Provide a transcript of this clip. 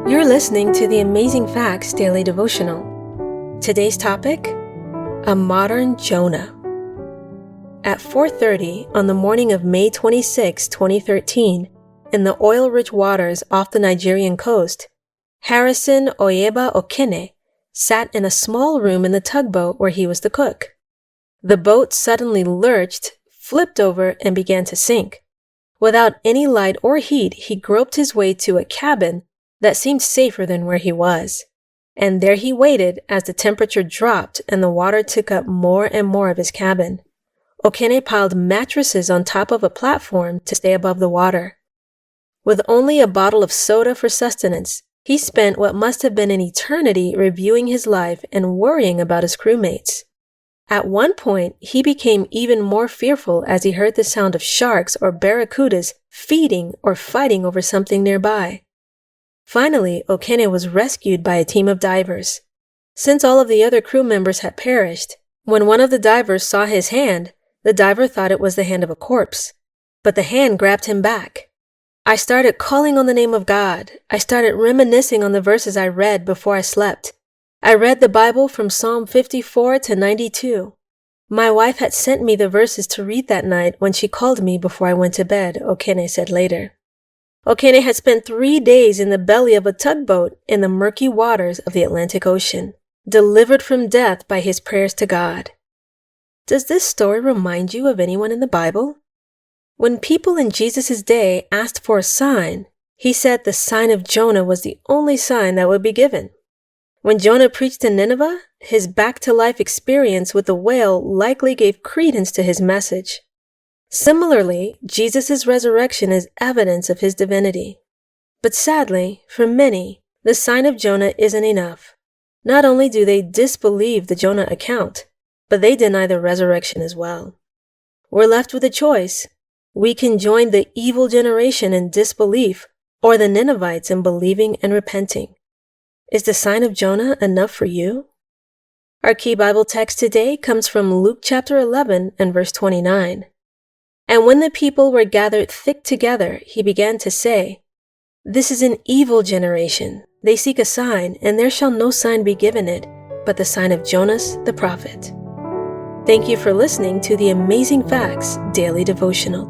You're listening to the Amazing Facts Daily Devotional. Today's topic: a modern Jonah. At 4:30 on the morning of May 26, 2013, in the oil-rich waters off the Nigerian coast, Harrison Oyeba Okene sat in a small room in the tugboat where he was the cook. The boat suddenly lurched, flipped over, and began to sink. Without any light or heat, he groped his way to a cabin that seemed safer than where he was. And there he waited as the temperature dropped and the water took up more and more of his cabin. Okene piled mattresses on top of a platform to stay above the water. With only a bottle of soda for sustenance, he spent what must have been an eternity reviewing his life and worrying about his crewmates. At one point, he became even more fearful as he heard the sound of sharks or barracudas feeding or fighting over something nearby. Finally, Okene was rescued by a team of divers. Since all of the other crew members had perished, when one of the divers saw his hand, the diver thought it was the hand of a corpse. But the hand grabbed him back. I started calling on the name of God. I started reminiscing on the verses I read before I slept. I read the Bible from Psalm 54 to 92. My wife had sent me the verses to read that night when she called me before I went to bed, Okene said later. Okene had spent 3 days in the belly of a tugboat in the murky waters of the Atlantic Ocean, delivered from death by his prayers to God. Does this story remind you of anyone in the Bible? When people in Jesus' day asked for a sign, he said the sign of Jonah was the only sign that would be given. When Jonah preached in Nineveh, his back-to-life experience with the whale likely gave credence to his message. Similarly, Jesus' resurrection is evidence of his divinity. But sadly, for many, the sign of Jonah isn't enough. Not only do they disbelieve the Jonah account, but they deny the resurrection as well. We're left with a choice. We can join the evil generation in disbelief, or the Ninevites in believing and repenting. Is the sign of Jonah enough for you? Our key Bible text today comes from Luke chapter 11 and verse 29. And when the people were gathered thick together, he began to say, "This is an evil generation. They seek a sign, and there shall no sign be given it, but the sign of Jonas the prophet." Thank you for listening to the Amazing Facts Daily Devotional.